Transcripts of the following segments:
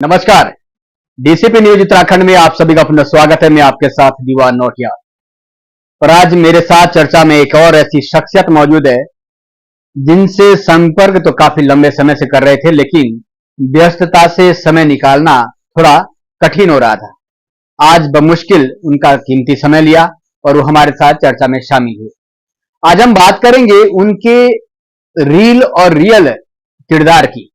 नमस्कार। DCP news Uttarakhand में आप सभी का पुनः स्वागत है। मैं आपके साथ दीवान नोटिया। और आज मेरे साथ चर्चा में एक और ऐसी शख्सियत मौजूद है जिनसे संपर्क तो काफी लंबे समय से कर रहे थे, लेकिन व्यस्तता से समय निकालना थोड़ा कठिन हो रहा था। आज बमुश्किल उनका कीमती समय लिया और वो हमारे साथ चर्चा में शामिल हुए। आज हम बात करेंगे उनके रील और रियल किरदार की।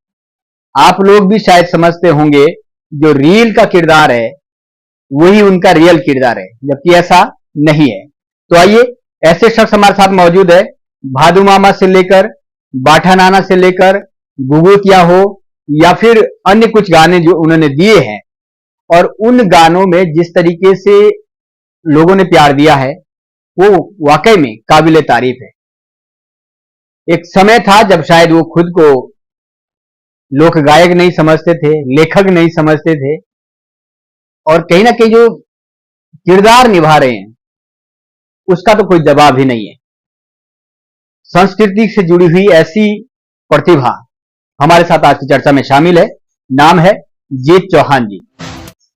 आप लोग भी शायद समझते होंगे जो रील का किरदार है वही उनका रियल किरदार है, जबकि ऐसा नहीं है। तो आइए, ऐसे शख्स हमारे साथ मौजूद है। भादू मामा से लेकर बाठा नाना से लेकर गुगु क्या हो या फिर अन्य कुछ गाने जो उन्होंने दिए हैं, और उन गानों में जिस तरीके से लोगों ने प्यार दिया है वो वाकई में काबिले तारीफ है। एक समय था जब शायद वो खुद को लोक गायक नहीं समझते थे, लेखक नहीं समझते थे, और कहीं ना कहीं जो किरदार निभा रहे हैं उसका तो कोई जवाब ही नहीं है। संस्कृति से जुड़ी हुई ऐसी प्रतिभा हमारे साथ आज की चर्चा में शामिल है। नाम है जीत चौहान जी।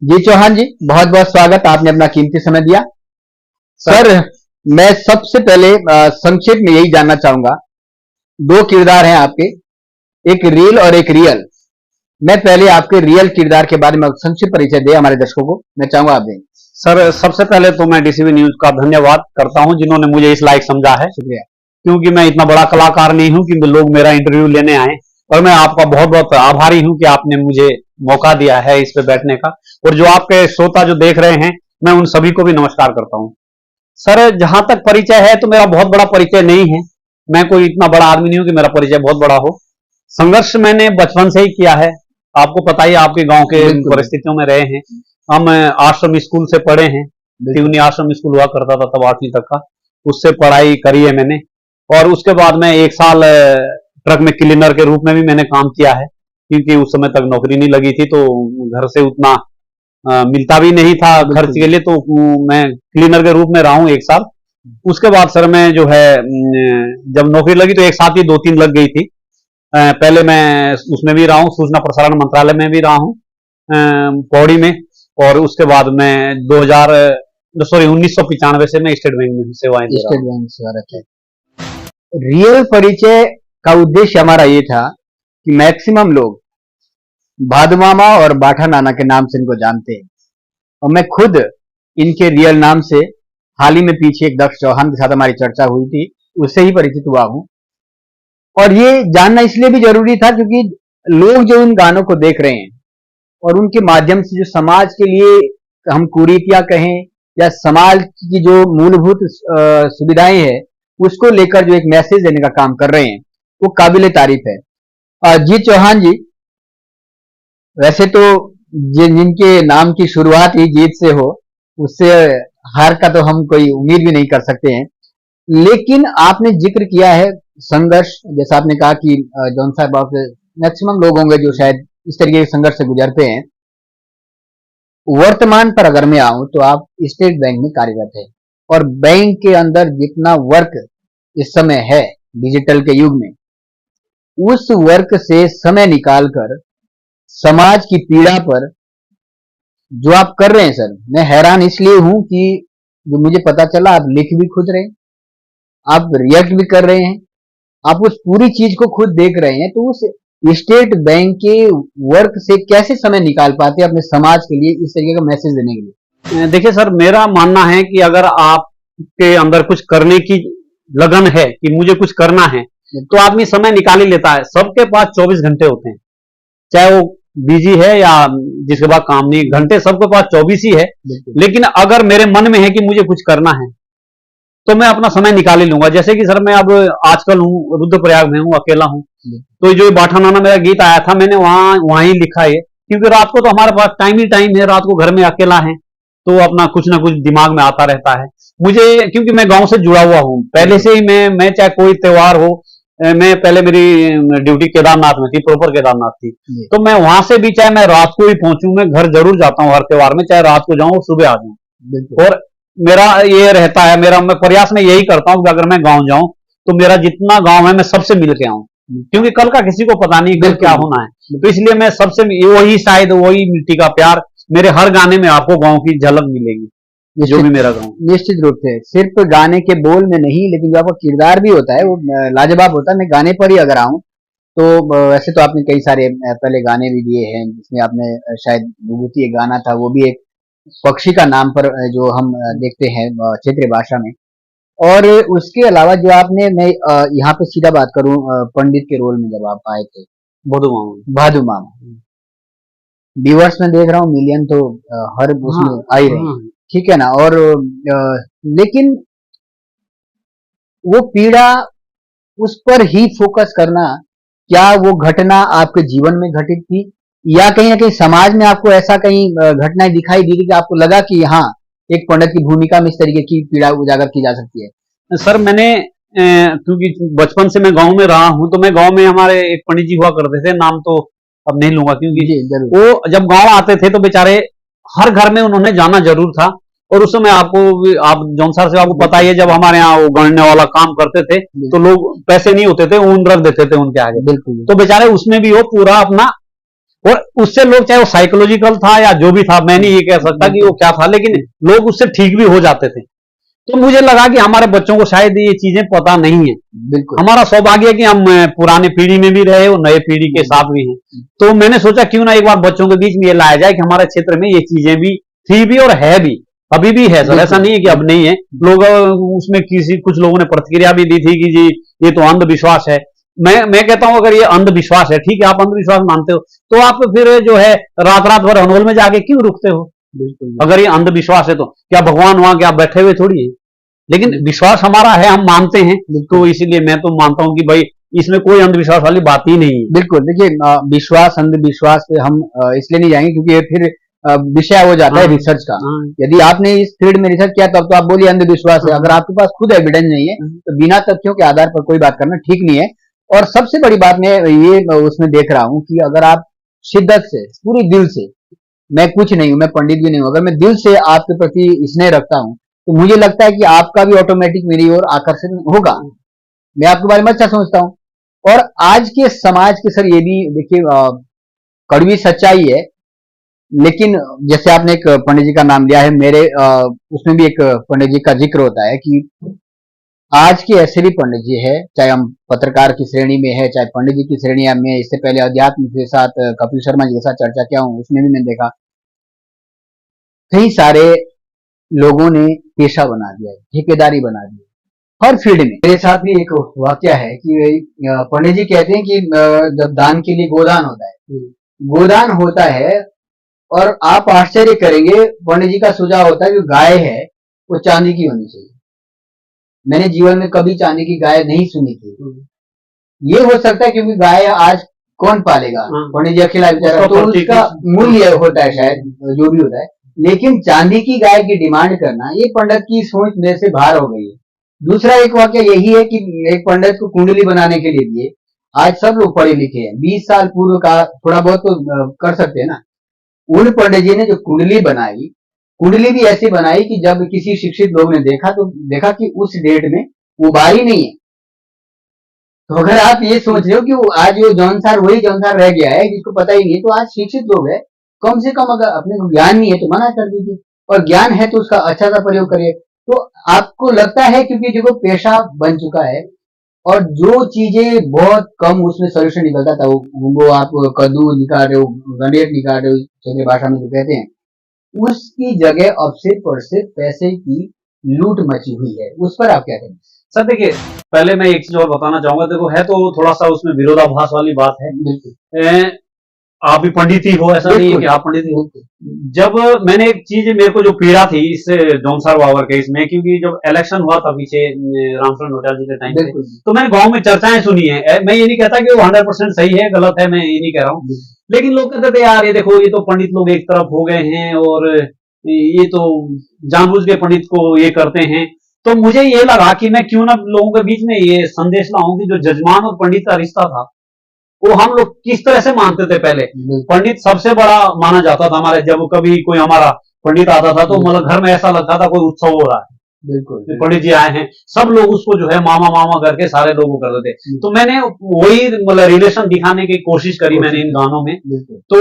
जीत चौहान जी, बहुत बहुत स्वागत, आपने अपना कीमती समय दिया। सर, मैं सबसे पहले संक्षेप में यही जानना चाहूंगा, दो किरदार हैं आपके, एक रील और एक रियल। मैं पहले आपके रियल किरदार के बारे में संक्षिप्त परिचय दे हमारे दर्शकों को, मैं चाहूंगा आप दें। सर, सबसे पहले तो मैं डीसीबी न्यूज का धन्यवाद करता हूं जिन्होंने मुझे इस लायक समझा है। शुक्रिया। क्योंकि मैं इतना बड़ा कलाकार नहीं हूं कि लोग मेरा इंटरव्यू लेने आए, और मैं आपका बहुत बहुत आभारी हूं कि आपने मुझे मौका दिया है इस पे बैठने का। और जो आपके श्रोता जो देख रहे हैं, मैं उन सभी को भी नमस्कार करता हूं। सर, जहां तक परिचय है तो मेरा बहुत बड़ा परिचय नहीं है। मैं कोई इतना बड़ा आदमी नहीं हूं कि मेरा परिचय बहुत बड़ा हो। संघर्ष मैंने बचपन से ही किया है। आपको पता ही, आपके गांव के परिस्थितियों में रहे हैं। हम आश्रम स्कूल से पढ़े हैं। तिवनी आश्रम स्कूल हुआ करता था तब 8वीं तक का, उससे पढ़ाई करी है मैंने। और उसके बाद में 1 साल ट्रक में क्लीनर के रूप में भी मैंने काम किया है, क्योंकि उस समय तक नौकरी नहीं लगी थी तो घर से उतना मिलता भी नहीं था खर्च के लिए, तो मैं क्लीनर के रूप में रहा हूँ 1 साल। उसके बाद सर मैं जो है जब नौकरी लगी तो एक साथ ही 2-3 लग गई थी। पहले मैं उसमें भी रहा हूँ, सूचना प्रसारण मंत्रालय में भी रहा हूँ पौड़ी में। और उसके बाद मैं 1995 से मैं स्टेट बैंक में सेवाएं दे रहा हूं। State bank. रियल परिचय का उद्देश्य हमारा ये था कि मैक्सिमम लोग भादू मामा और बाठा नाना के नाम से इनको जानते हैं, और मैं खुद इनके रियल नाम से हाल ही में पीछे एक दक्ष चौहान के साथ हमारी चर्चा हुई थी, उससे ही परिचित हुआ हूं। और ये जानना इसलिए भी जरूरी था क्योंकि लोग जो इन गानों को देख रहे हैं और उनके माध्यम से जो समाज के लिए हम कुरीतियां कहें या समाज की जो मूलभूत सुविधाएं हैं उसको लेकर जो एक मैसेज देने का काम कर रहे हैं वो काबिले तारीफ है। जीत चौहान जी, वैसे तो जिनके नाम की शुरुआत ही जीत से हो, उससे हार का तो हम कोई उम्मीद भी नहीं कर सकते हैं। लेकिन आपने जिक्र किया है संघर्ष, जैसा आपने कहा कि जौन साहब आप मैक्सिमम लोग होंगे जो शायद इस तरीके के संघर्ष से गुजरते हैं। वर्तमान पर अगर मैं आऊं तो आप स्टेट बैंक में कार्यरत हैं, और बैंक के अंदर जितना वर्क इस समय है डिजिटल के युग में, उस वर्क से समय निकालकर समाज की पीड़ा पर जो आप कर रहे हैं सर, मैं हैरान इसलिए हूं कि जो मुझे पता चला आप लिख भी खुद रहे हैं, आप रिएक्ट भी कर रहे हैं, आप उस पूरी चीज को खुद देख रहे हैं। तो उस स्टेट बैंक के वर्क से कैसे समय निकाल पाते हैं अपने समाज के लिए इस तरीके का मैसेज देने के लिए? देखिए सर, मेरा मानना है कि अगर आपके अंदर कुछ करने की लगन है कि मुझे कुछ करना है, तो आदमी समय निकाल ही लेता है। सबके पास 24 घंटे होते हैं, चाहे वो बिजी है या जिसके पास काम नहीं, घंटे सबके पास 24 ही है। लेकिन अगर मेरे मन में है कि मुझे कुछ करना है तो मैं अपना समय निकाल ही लूंगा। जैसे कि सर मैं अब आजकल हूँ रुद्रप्रयाग में हूँ, अकेला हूँ, तो जो बाठा नाना मेरा गीत आया था मैंने वहां ही लिखा है, क्योंकि रात को तो हमारे पास टाइम ही टाइम है, रात को घर में अकेला है तो अपना कुछ ना कुछ दिमाग में आता रहता है मुझे, क्योंकि मैं गांव से जुड़ा हुआ हूँ पहले से ही। मैं चाहे कोई त्योहार हो, मैं पहले मेरी ड्यूटी केदारनाथ में थी, प्रॉपर केदारनाथ थी, तो मैं वहां से भी चाहे मैं रात को ही पहुंचूं, मैं घर जरूर जाता हूँ हर त्योहार में, चाहे रात को जाऊं सुबह आ जाऊं। और मेरा ये रहता है, मैं प्रयास में यही करता हूँ कि अगर मैं गांव जाऊं तो मेरा जितना गांव है मैं सबसे मिल के आऊं। क्योंकि कल का किसी को पता नहीं कल क्या होना है। तो इसलिए मैं सबसे वही शायद वही मिट्टी का प्यार मेरे हर गाने में आपको गाँव की झलक मिलेगी, जो भी मेरा गाँव। निश्चित रूप से सिर्फ गाने के बोल में नहीं, लेकिन जो आपका किरदार भी होता है वो लाजवाब होता है। मैं गाने पर ही अगर आऊं तो वैसे तो आपने कई सारे पहले गाने भी दिए हैं, जिसमें आपने शायद विभूति एक गाना था, वो भी एक पक्षी का नाम पर जो हम देखते हैं क्षेत्रीय भाषा में। और उसके अलावा जो आपने, मैं यहाँ पे सीधा बात करूं, पंडित के रोल में जब आप आए थे भादु मामा, भादु मामा, व्यूअर्स में देख रहा हूँ मिलियन तो हर उसमें आ ही रहे हैं, ठीक है ना। और लेकिन वो पीड़ा, उस पर ही फोकस करना, क्या वो घटना आपके जीवन में घटित थी, या कहीं ना कहीं समाज में आपको ऐसा कहीं घटनाएं दिखाई दी कि आपको लगा कि हाँ, एक पंडित की भूमिका में इस तरीके की पीड़ा उजागर की जा सकती है? सर मैंने क्योंकि बचपन से मैं गांव में रहा हूं, तो मैं गांव में हमारे एक पंडित जी हुआ करते थे, नाम तो अब नहीं लूंगा क्योंकि वो जब गांव आते थे तो बेचारे हर घर में उन्होंने जाना जरूर था। और उस समय आपको, आप जौनसार से आपको पता ही है, जब हमारे यहाँ वो गणने वाला काम करते थे तो लोग पैसे नहीं होते थे, ऊन रख देते थे उनके आगे। बिल्कुल। तो बेचारे उसमें भी वो पूरा अपना, और उससे लोग, चाहे वो साइकोलॉजिकल था या जो भी था, मैं नहीं ये कह सकता कि वो क्या था, लेकिन लोग उससे ठीक भी हो जाते थे। तो मुझे लगा कि हमारे बच्चों को शायद ये चीजें पता नहीं है। बिल्कुल। हमारा सौभाग्य है कि हम पुरानी पीढ़ी में भी रहे और नए पीढ़ी के साथ भी हैं। तो मैंने सोचा क्यों ना एक बार बच्चों के बीच में ये लाया जाए कि हमारे क्षेत्र में ये चीजें भी थी भी और है भी, अभी भी है सर, ऐसा नहीं है कि अब नहीं है। लोग उसमें कुछ लोगों ने प्रतिक्रिया भी दी थी कि जी ये तो अंधविश्वास है। मैं कहता हूं अगर ये अंधविश्वास है, ठीक है, आप अंधविश्वास मानते हो, तो आप फिर जो है रात रात भर हनवल में जाके क्यों रुकते हो? अगर ये अंधविश्वास है तो क्या भगवान वहां क्या बैठे हुए थोड़ी है? लेकिन विश्वास हमारा है, हम मानते हैं, तो इसीलिए मैं तो मानता हूं कि भाई इसमें कोई अंधविश्वास वाली बात ही नहीं है। बिल्कुल। देखिए, विश्वास अंधविश्वास पे हम इसलिए नहीं जाएंगे क्योंकि ये फिर विषय हो जाता है रिसर्च का। यदि आपने इस फील्ड में रिसर्च किया तब तो आप बोलिए अंधविश्वास है। अगर आपके पास खुद एविडेंस नहीं है तो बिना तथ्यों के आधार पर कोई बात करना ठीक नहीं है। और सबसे बड़ी बात मैं ये उसमें देख रहा हूं कि अगर आप शिद्दत से, पूरी दिल से, मैं कुछ नहीं हूं, मैं पंडित भी नहीं हूं, अगर मैं दिल से आपके प्रति स्नेह रखता हूं तो मुझे लगता है कि आपका भी ऑटोमेटिक मेरी ओर आकर्षण होगा। मैं आपके बारे में अच्छा समझता हूं। और आज के समाज के सर, ये भी देखिए कड़वी सच्चाई है, लेकिन जैसे आपने एक पंडित जी का नाम लिया है, मेरे उसमें भी एक पंडित जी का जिक्र होता है कि आज के ऐसे भी पंडित जी है, चाहे हम पत्रकार की श्रेणी में है, चाहे पंडित जी की श्रेणी में, इससे पहले अध्यात्म के साथ कपिल शर्मा जी के साथ चर्चा किया हूं, उसमें भी मैंने देखा कई सारे लोगों ने पेशा बना दिया है, ठेकेदारी बना दी है हर फील्ड में। मेरे साथ भी एक वाक्य है कि पंडित जी कहते हैं कि जब दान के लिए गोदान होता है, गोदान होता है, और आप आश्चर्य करेंगे, पंडित जी का सुझाव होता है कि गाय है वो चांदी की होनी चाहिए। मैंने जीवन में कभी चांदी की गाय नहीं सुनी थी। ये हो सकता है क्योंकि गाय आज कौन पालेगा, पंडित जी अकेला बेचारा, तो उसका मूल्य होता है शायद, जो भी होता है। लेकिन चांदी की गाय की डिमांड करना, ये पंडित की सोच में से बाहर हो गई है। दूसरा एक वाक्य यही है कि एक पंडित को कुंडली बनाने के लिए दिए, आज सब लोग पढ़े लिखे हैं, 20 साल पूर्व का थोड़ा बहुत तो कर सकते हैं ना। उन पंडित जी ने जो कुंडली बनाई, कुंडली भी ऐसी बनाई कि जब किसी शिक्षित लोग ने देखा तो देखा कि उस डेट में वो बारी नहीं है। तो अगर आप ये सोच रहे हो कि वो आज वो जौनसार वही जौनसार रह गया है जिसको पता ही नहीं है, तो आज शिक्षित लोग है, कम से कम अगर अपने को ज्ञान नहीं है तो मना कर दीजिए, और ज्ञान है तो उसका अच्छा सा प्रयोग करिए। तो आपको लगता है क्योंकि जो पेशा बन चुका है, और जो चीजें बहुत कम उसमें सोल्यूशन निकलता था, वो आप कद्दू निकाल रहे हो, गंडेर निकाल रहे हो, क्षेत्रीय भाषा में जो कहते हैं, उसकी जगह अब सिर्फ और सिर्फ पैसे की लूट मची हुई है। उस पर आप क्या कहेंगे? सर देखिए, पहले मैं एक चीज और बताना चाहूंगा, देखो है तो थोड़ा सा उसमें विरोधाभास वाली बात है। बिल्कुल। आप भी पंडित ही हो, ऐसा नहीं है कि आप पंडित ही हो। जब मैंने एक चीज, मेरे को जो पीड़ा थी इस जौनसार बाबर केस में, क्योंकि जब इलेक्शन हुआ था पीछे रामचंद्र नोटियाल जी के टाइम पे, तो मैंने गांव में चर्चाएं सुनी है। मैं ये नहीं कहता कि वो 100% सही है, गलत है, मैं ये नहीं कह रहा हूँ, लेकिन लोग कहते थे यार ये देखो, ये तो पंडित लोग एक तरफ हो गए हैं और ये तो जानबूझ के पंडित को ये करते हैं। तो मुझे ये लगा कि मैं क्यों ना लोगों के बीच में ये संदेश लाऊं कि जो जजमान और पंडित का रिश्ता था वो हम लोग किस तरह से मानते थे। पहले पंडित सबसे बड़ा माना जाता था हमारे, जब कभी कोई हमारा पंडित आता था तो मतलब घर में ऐसा लगता था कोई उत्सव हो रहा है। बिल्कुल पंडित जी आए हैं, सब लोग उसको जो है मामा मामा करके सारे लोग वो करते थे। तो मैंने वही मतलब रिलेशन दिखाने की कोशिश करी मैंने इन गानों में। तो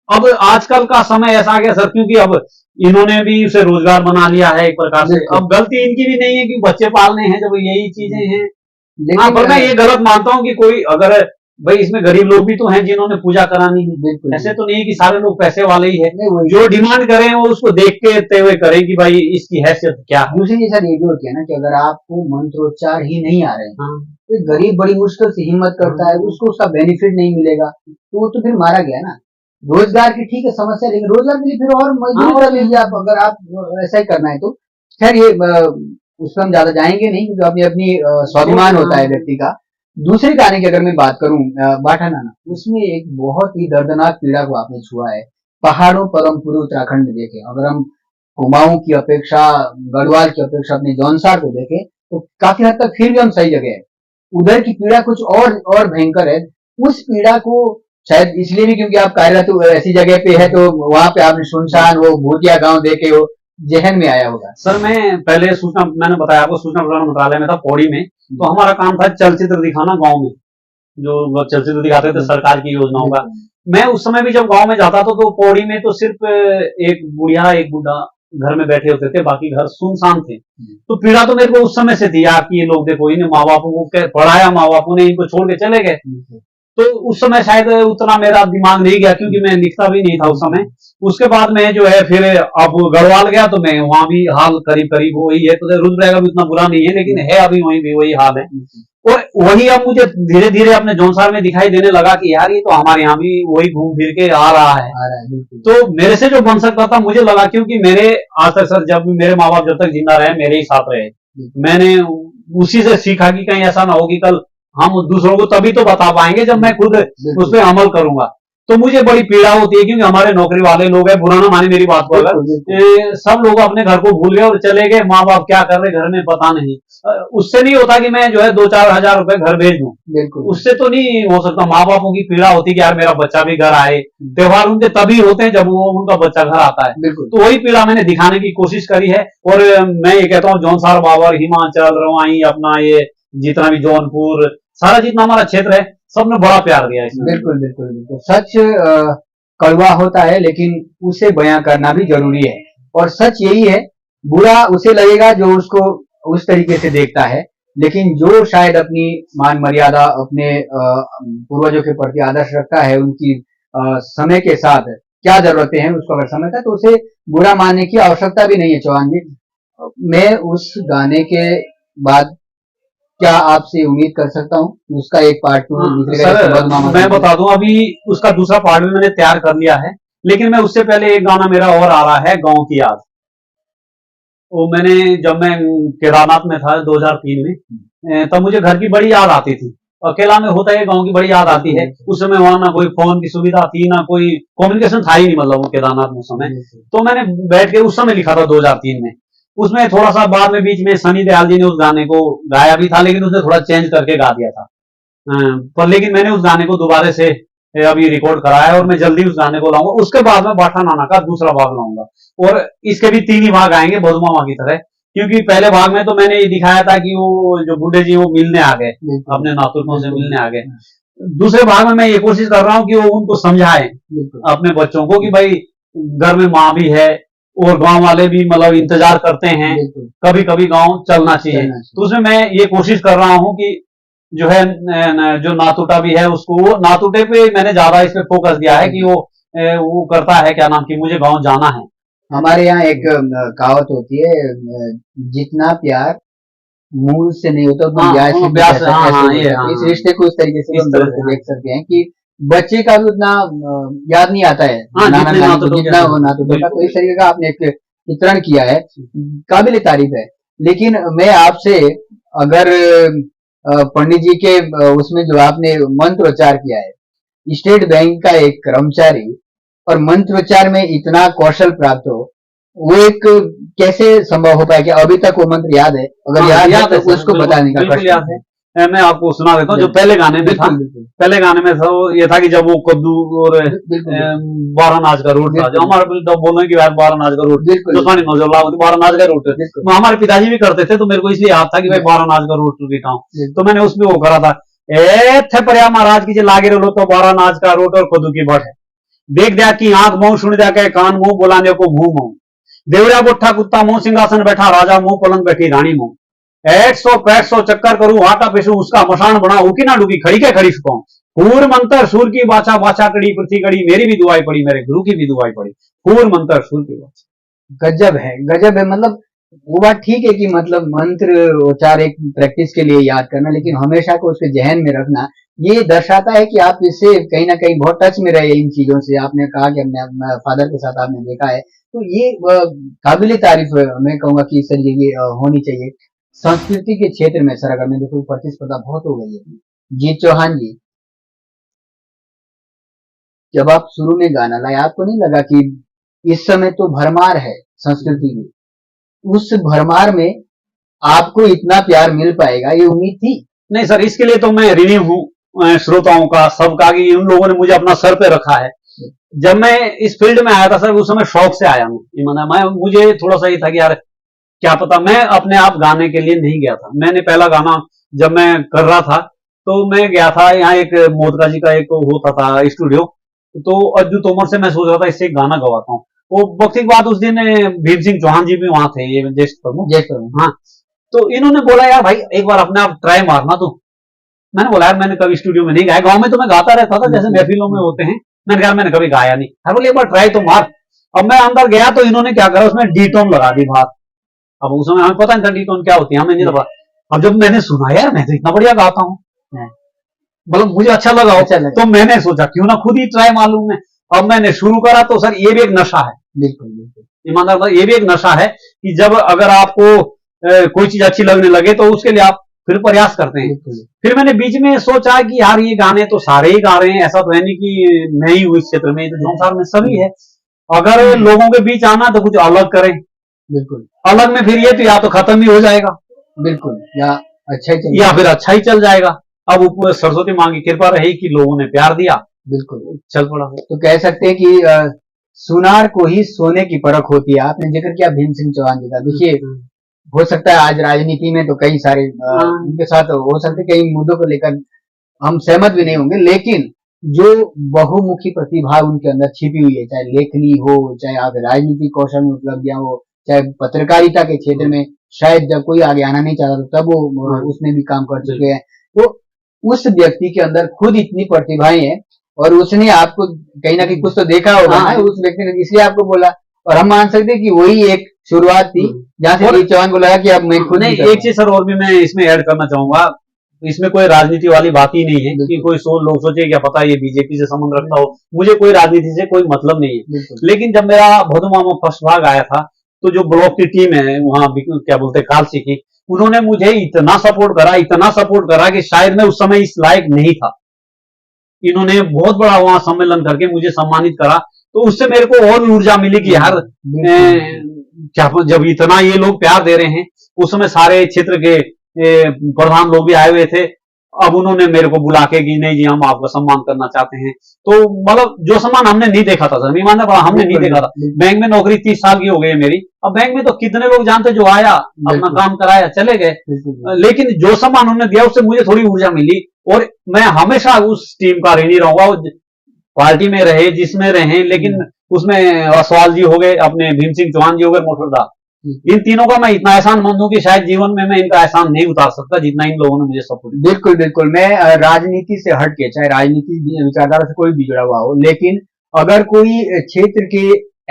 अब आजकल का समय ऐसा आ गया सर, क्योंकि अब इन्होंने भी उसे रोजगार बना लिया है एक प्रकार से। अब गलती इनकी भी नहीं है कि बच्चे पालने हैं जब यही चीजें हैं। हाँ, पर मैं ये गलत मानता हूँ कि कोई अगर भाई इसमें गरीब लोग भी तो हैं जिन्होंने पूजा करानी है, ऐसे तो नहीं कि सारे लोग पैसे वाले ही है। जो डिमांड करें वो उसको देखते हुए करें कि भाई इसकी हैसियत क्या है। दूसरी सर ये भी होती है ना कि अगर आपको मंत्रोच्चार ही नहीं आ रहे हैं, तो गरीब बड़ी मुश्किल से हिम्मत करता है, उसको उसका बेनिफिट नहीं मिलेगा, तो वो तो फिर मारा गया ना। रोजगार की ठीक है समस्या, लेकिन रोजगार के लिए फिर और मजदूरी कर लीजिए आप, अगर आप ऐसा ही करना है तो। खैर ये उस पर हम ज्यादा जाएंगे नहीं, क्योंकि अपनी अपनी स्वाभिमान होता है व्यक्ति का। दूसरे गाने की अगर मैं बात करूं, बाठा नाना, उसमें एक बहुत ही दर्दनाक पीड़ा को आपने छुआ है। पहाड़ों पर हम पूरे उत्तराखंड में देखें, अगर हम कुमाऊं की अपेक्षा, गढ़वाल की अपेक्षा अपने जौनसार को देखें, तो काफी हद तक फिर भी हम सही जगह है। उधर की पीड़ा कुछ और भयंकर है। उस पीड़ा को शायद इसलिए भी क्योंकि आप कार्यरत ऐसी जगह पे है, तो वहां पे आपने सुनसान वो भूतिया गांव देखे हो, जहन में आया होगा। सर मैं पहले मैंने बताया आपको सूचना प्रसारण मंत्रालय में था, पौड़ी में। तो हमारा काम था चलचित्र दिखाना गांव में, जो चलचित्र दिखाते थे सरकार की योजनाओं का। मैं उस समय भी जब गांव में जाता था तो पौड़ी में तो सिर्फ एक बुढ़िया एक बूढ़ा घर में बैठे होते थे, बाकी घर सुनसान थे। तो पीड़ा तो मेरे को उस समय से थी यार कि ये लोग देखो, इन्हें माँ बापों को पढ़ाया, माँ बापों ने इनको छोड़ के चले गए। तो उस समय शायद उतना मेरा दिमाग नहीं गया, क्योंकि मैं लिखता भी नहीं था उस समय। उसके बाद में जो है फिर अब गढ़वाल गया, तो मैं वहां भी हाल करीब करीब वही है। तो रुद्रप्रयाग भी उतना बुरा नहीं है, लेकिन है अभी वहीं भी वही हाल है। और वही अब मुझे धीरे धीरे अपने जौनसार में दिखाई देने लगा कि यार ये तो हमारे यहाँ भी वही घूम फिर के आ रहा है। तो मेरे से जो बन सकता था, मुझे लगा, क्योंकि मेरे आज तक सर जब मेरे माँ बाप जब तक जिंदा रहे मेरे ही साथ रहे, मैंने उसी से सीखा कि कहीं ऐसा ना हो कि कल हम दूसरों को तभी तो बता पाएंगे जब मैं खुद उस पर अमल करूंगा। तो मुझे बड़ी पीड़ा होती है, क्योंकि हमारे नौकरी वाले लोग हैं, बुरा ना माने मेरी बात को, अगर सब लोग अपने घर को भूल गए और चले गए, माँ बाप क्या कर रहे घर में पता नहीं। उससे नहीं होता कि मैं जो है 2-4 हजार रुपए घर भेज दूं, उससे तो नहीं हो सकता। माँ बापों की पीड़ा होती कि यार मेरा बच्चा भी घर आए। त्योहार उनके तभी होते हैं जब वो उनका बच्चा घर आता है। तो वही पीड़ा मैंने दिखाने की कोशिश करी है। और मैं ये कहता हूँ जौनसार, बाबर, हिमाचल, रवाई, अपना ये जितना भी जौनपुर, सारा जितना हमारा क्षेत्र है, सबने बड़ा प्यार दिया इसमें। बिल्कुल सच कड़वा होता है, लेकिन उसे बयां करना भी जरूरी है। और सच यही है, बुरा उसे लगेगा जो उसको उस तरीके से देखता है, लेकिन जो शायद अपनी मान मर्यादा, अपने पूर्वजों के प्रति आदर्श रखता है, उनकी समय के साथ क्या जरूरतें हैं उसको अगर समझता है, तो उसे बुरा मानने की आवश्यकता भी नहीं है। चौहान जी, मैं उस गाने के बाद क्या आपसे उम्मीद कर सकता हूँ उसका एक पार्ट 2 निकलेगा? मैं बता दूं, अभी उसका दूसरा पार्ट भी मैंने तैयार कर लिया है, लेकिन मैं उससे पहले एक गाना मेरा और आ रहा है, गांव की याद। वो मैंने जब मैं केदारनाथ में था 2003 में, तब मुझे घर की बड़ी याद आती थी। अकेला में होता है, गांव की बड़ी याद आती है। उस समय वहां ना कोई फोन की सुविधा थी, ना कोई कम्युनिकेशन था ही नहीं, मतलब वो केदारनाथ में समय। तो मैंने बैठ के उस समय लिखा था 2003 में। उसमें थोड़ा सा बाद में बीच में सनी दयाल जी ने उस गाने को गाया भी था, लेकिन उसने थोड़ा चेंज करके गा दिया था। पर लेकिन मैंने उस गाने को दोबारा से अभी रिकॉर्ड कराया है, और मैं जल्दी उस गाने को लाऊंगा। उसके बाद में बाठा नाना का दूसरा भाग लाऊंगा, और इसके भी 3 ही भाग आएंगे बदमामा की तरह। क्योंकि पहले भाग में तो मैंने ये दिखाया था कि वो जो बूढ़े जी वो मिलने आ गए, अपने नातुकों से मिलने आ गए। दूसरे भाग में मैं ये कोशिश कर रहा हूँ कि वो उनको समझाए अपने बच्चों को कि भाई घर में माँ भी है, और गांव वाले भी मतलब इंतजार करते हैं, कभी कभी गांव चलना चाहिए। तो उसमें मैं ये कोशिश कर रहा हूँ कि जो है जो नातुटा भी है उसको, वो नातुटे पे मैंने ज्यादा इस पे फोकस दिया है कि वो करता है क्या नाम, कि मुझे गांव जाना है। हमारे यहाँ एक कहावत होती है, जितना प्यार मुंह से नहीं होता उतना इस रिश्ते को इस तरीके से देख सकते हैं कि बच्चे का भी उतना याद नहीं आता है जितना वो नातुटे का। तो इस तरीके का आपने एक चित्रण किया है, काबिल तारीफ है। लेकिन मैं आपसे, अगर पंडित जी के उसमें जो आपने मंत्रोच्चार किया है, स्टेट बैंक का एक कर्मचारी और मंत्रोच्चार में इतना कौशल प्राप्त हो, वो एक कैसे संभव हो पाया? कि अभी तक वो मंत्र याद है? अगर याद है तो उसको बताने का याद है। मैं आपको सुना देता हूँ जो पहले गाने में था। पहले गाने में था ये था कि जब वो कद्दू और 12 नाच का रूट था, जो हमारे बोलने की बात 12 नाच का रूट, जो सानी नौजवान 12 नाच का रूट, तो हमारे पिताजी भी करते थे, तो मेरे को इसलिए याद था कि भाई 12 नाच का रूट दिखाऊं, तो मैंने उसमें वो करा था, ए थे परिया महाराज की लागे रो तो 12 नाच का रूट और कद्दू की बट है, देख दिया कि आंख मुंह सुन दिया के कान मुंह बोलाने को मुंह मुंह, देवरिया गोठा कुत्ता मुंह सिंहासन बैठा राजा मुंह पलंग बैठी रानी मुंह, 100 चक्कर करूं आटा पेशू उसका मशान बना उकी ना डूबी खड़ी के खड़ी सुकाऊं, पूर मंत्र सूर की बाछा बाछा कड़ी पृथ्वी कड़ी, मेरी भी दुआई पड़ी मेरे गुरु की भी दुआई पड़ी, पूर मंत्र सूर की बाछा। गजब है, गजब है। मतलब वो बात ठीक है कि मतलब मंत्र उच्चार एक प्रैक्टिस के लिए याद करना, लेकिन हमेशा को उसके जहन में रखना, ये दर्शाता है कि आप इससे कहीं ना कहीं बहुत टच में रहे इन चीजों से। आपने कहा कि अपने फादर के साथ आपने देखा है, तो ये काबिल तारीफ है। मैं कहूंगा कि इस तरीके की होनी चाहिए। संस्कृति के क्षेत्र में सर अगर मैं देखूं प्रतिस्पर्धा बहुत हो गई है। जी चौहान जी, जब आप शुरू में गाना लाए आपको नहीं लगा कि इस समय तो भरमार है संस्कृति की, उस भरमार में आपको इतना प्यार मिल पाएगा ये उम्मीद थी? नहीं सर, इसके लिए तो मैं ऋणी हूँ श्रोताओं का, सबका, कि उन लोगों ने मुझे अपना सर पे रखा है। जब मैं इस फील्ड में आया था सर, उस समय शौक से आया हूँ, मैं मुझे थोड़ा सा ये था कि यार क्या पता, मैं अपने आप गाने के लिए नहीं गया था। मैंने पहला गाना जब मैं कर रहा था तो मैं गया था, यहाँ एक मोदका जी का एक होता था स्टूडियो, तो अज्जू तोमर से मैं सोच रहा था इससे एक गाना गवाता हूँ। वो वक्त की बात, उस दिन भीम सिंह चौहान जी भी वहां थे, ये ज्येष्ठ प्रमुख। हाँ, तो इन्होंने बोला यार भाई एक बार अपने आप ट्राई मारना तू। मैंने बोला यार मैंने कभी स्टूडियो में नहीं गाया, गाँव में तो मैं गाता रहता था जैसे महफिलों में होते हैं, मैंने कहा मैंने कभी गाया नहीं। हर बोले एक बार ट्राई तो मार। अब मैं अंदर गया तो इन्होंने क्या करा, उसमें डी टोन लगा दी बात। अब उस समय हमें पता नहीं था डी टोन क्या होती है, हमें नहीं पता। अब जब मैंने सुना यार मैं तो इतना बढ़िया गाता हूँ, मतलब मुझे अच्छा लगा हो, तो मैंने सोचा क्यों ना खुद ही ट्राई मालूम मैं। अब मैंने शुरू करा तो सर ये भी एक नशा है, बिल्कुल बिल्कुल ईमानदार, ये भी एक नशा है कि जब अगर आपको कोई चीज अच्छी लगने लगे तो उसके लिए आप फिर प्रयास करते हैं। फिर मैंने बीच में सोचा कि यार ये गाने तो सारे ही गा रहे हैं, ऐसा तो है नहीं कि मैं ही हूँ इस क्षेत्र में, तो संसार में सभी है। अगर लोगों के बीच आना तो कुछ अलग करें। बिल्कुल, अलग में फिर ये तो या तो खत्म ही हो जाएगा, बिल्कुल, या अच्छा ही या फिर अच्छा ही चल जाएगा। अब ऊपर सरस्वती माँ की कृपा रही कि लोगों ने प्यार दिया, बिल्कुल चल पड़ा। तो कह सकते हैं कि सुनार को ही सोने की परख होती है। आपने जिक्र किया भीम सिंह चौहान जी का, देखिए हो सकता है आज राजनीति में तो कई सारे उनके साथ हो सकते कई मुद्दों को लेकर हम सहमत भी नहीं होंगे, लेकिन जो बहुमुखी प्रतिभा उनके अंदर छिपी हुई है, चाहे लेखनी हो, चाहे आप राजनीतिक कौशल में उपलब्धियां हो, चाहे पत्रकारिता के क्षेत्र में शायद जब कोई आगे आना नहीं चाहता तो तब वो उसमें भी काम कर चुके हैं। तो उस व्यक्ति के अंदर खुद इतनी प्रतिभाएं हैं और उसने आपको कहीं ना कहीं कुछ तो देखा होगा ना उस व्यक्ति ने, इसलिए आपको बोला। और हम मान सकते हैं कि वही एक शुरुआत थी जहां से चौहान को लगा कि अब मैं खुद नहीं। एक चीज सर और भी मैं इसमें ऐड करना चाहूंगा, इसमें कोई राजनीति वाली बात ही नहीं है कि कोई लोग सोचे क्या पता ये बीजेपी से संबंध रखता हो। मुझे कोई राजनीति से कोई मतलब नहीं है, लेकिन जब मेरा भदोमा में फर्स्ट भाग आया था तो जो ब्लॉक की टीम है वहां क्या बोलते कालसी की, उन्होंने मुझे इतना सपोर्ट करा कि शायद मैं उस समय इस लायक नहीं था। इन्होंने बहुत बड़ा वहां सम्मेलन करके मुझे सम्मानित करा, तो उससे मेरे को और ऊर्जा मिली कि यार क्या जब इतना ये लोग प्यार दे रहे हैं। उस समय सारे क्षेत्र के प्रधान लोग भी आए हुए थे। अब उन्होंने मेरे को बुला के कि नहीं जी हम आपका सम्मान करना चाहते हैं, तो मतलब जो सम्मान हमने नहीं देखा था सर, ईमानदार बड़ा हमने नहीं देखा था। बैंक में नौकरी 30 साल की हो गई है मेरी, अब बैंक में तो कितने लोग जानते जो आया अपना काम कराया चले गए, लेकिन जो सम्मान उन्होंने दिया उससे मुझे थोड़ी ऊर्जा मिली। और मैं हमेशा उस टीम का ऋणी रहूंगा, पार्टी में रहे जिसमें रहे, लेकिन उसमें असवाल जी हो गए, अपने भीम सिंह चौहान जी हो गए, मोटरदा, इन तीनों का मैं इतना एहसान मंद हूं कि शायद जीवन में मैं इनका एहसान नहीं उतार सकता जितना इन लोगों ने मुझे सपोर्ट। बिल्कुल बिल्कुल, मैं राजनीति से हट के, चाहे राजनीति विचारधारा से कोई भी जुड़ा हुआ हो, लेकिन अगर कोई क्षेत्र के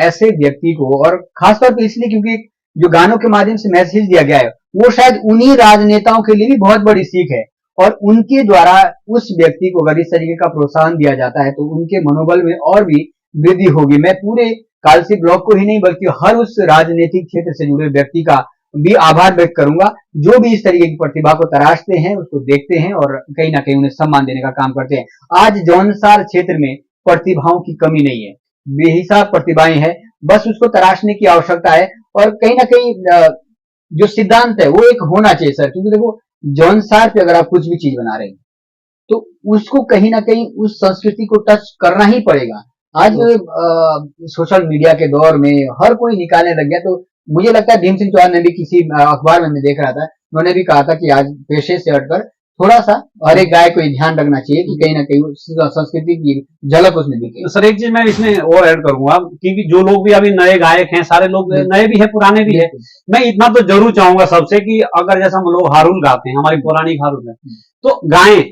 ऐसे व्यक्ति को, और खासतौर पर इसलिए क्योंकि जो गानों के माध्यम से मैसेज दिया गया है वो शायद उन्हीं राजनेताओं के लिए भी बहुत बड़ी सीख है, और उनके द्वारा उस व्यक्ति को अगर इस तरीके का प्रोत्साहन दिया जाता है तो उनके मनोबल में और भी वृद्धि होगी। मैं पूरे कालसी ब्लॉक को ही नहीं बल्कि हर उस राजनीतिक क्षेत्र से जुड़े व्यक्ति का भी आभार व्यक्त करूंगा जो भी इस तरीके की प्रतिभा को तराशते हैं, उसको देखते हैं और कहीं ना कहीं उन्हें सम्मान देने का काम करते हैं। आज जौनसार क्षेत्र में प्रतिभाओं की कमी नहीं है, बेहिसाब प्रतिभाएं हैं, बस उसको तराशने की आवश्यकता है। और कहीं ना कहीं जो सिद्धांत है वो एक होना चाहिए सर, क्योंकि देखो जौनसार पे अगर आप कुछ भी चीज बना रहे हैं तो उसको कहीं ना कहीं उस संस्कृति को टच करना ही पड़ेगा। आज सोशल मीडिया के दौर में हर कोई निकालने लग गया, तो मुझे लगता है भीम सिंह चौहान ने भी किसी अखबार में मैं देख रहा था, उन्होंने भी कहा था कि आज पेशे से हटकर थोड़ा सा हर एक गाय को ये ध्यान रखना चाहिए कि कहीं ना कहीं उस संस्कृति की झलक उसमें दिखे। सर एक चीज मैं इसमें और ऐड करूंगा, क्योंकि जो लोग भी अभी नए गायक हैं, सारे लोग नए भी है पुराने भी है, मैं इतना तो जरूर चाहूंगा सबसे कि अगर जैसा हम लोग हारुल गाते हैं, हमारी पौराणिक हारुल है, तो गाएं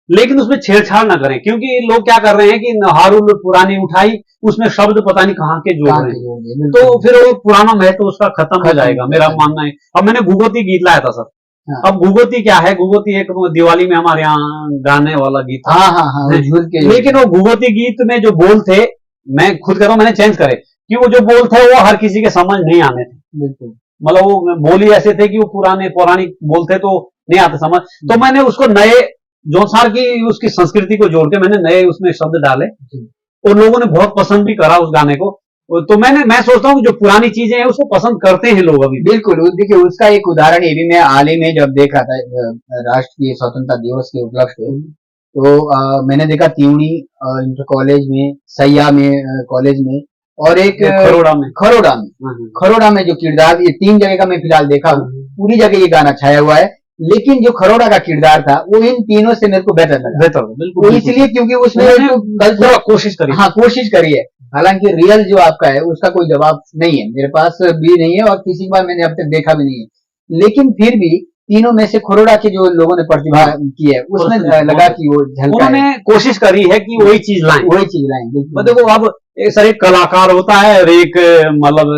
लेकिन उसमें छेड़छाड़ ना करें, क्योंकि लोग क्या कर रहे हैं कि हारुल पुरानी उठाई, उसमें शब्द पता नहीं कहाँ के जोड़ रहे हैं, तो फिर वो पुराना महत्व उसका खत्म हो जाएगा, मेरा मानना है। अब मैंने घुघोती गीत लाया था सर। हाँ। अब घुघोती क्या है, घुघोती एक दिवाली में हमारे यहाँ गाने वाला गीत था। लेकिन वो घुघोती गीत में जो बोल थे, मैं खुद कह रहा हूँ मैंने चेंज करे, कि वो जो बोल थे वो हर किसी के समझ नहीं आने थे, बिल्कुल, मतलब वो बोल ही ऐसे थे कि वो पुराने पौराणिक बोल थे तो नहीं आते समझ, तो मैंने उसको नए जौनसार की उसकी संस्कृति को जोड़ के मैंने नए उसमें शब्द डाले और लोगों ने बहुत पसंद भी करा उस गाने को। तो मैं सोचता हूँ जो पुरानी चीजें हैं उसको पसंद करते हैं लोग अभी। बिल्कुल, देखिए उसका एक उदाहरण ये भी मैं हाल ही में जब देख रहा था राष्ट्रीय स्वतंत्रता दिवस के उपलक्ष्य में, तो मैंने देखा त्यूणी इंटर कॉलेज में, सैया में कॉलेज में, और एक खरोड़ा में जो किरदार, ये 3 जगह का मैं फिलहाल देखा हूँ, पूरी जगह ये गाना छाया हुआ है, लेकिन जो खरोड़ा का किरदार था वो इन तीनों से मेरे को बेहतर लगा। बिल्कुल, इसलिए क्योंकि उसमें कोशिश करी है, हालांकि रियल जो आपका है उसका कोई जवाब नहीं है, मेरे पास भी नहीं है और किसी बार मैंने अब तक देखा भी नहीं है, लेकिन फिर भी तीनों में से खरोड़ा की जो लोगों ने प्रतिभा की है उसमें लगा कि वो उन्होंने कोशिश करी है कि वही चीज लाएं। देखो अब सर एक कलाकार होता है और एक मतलब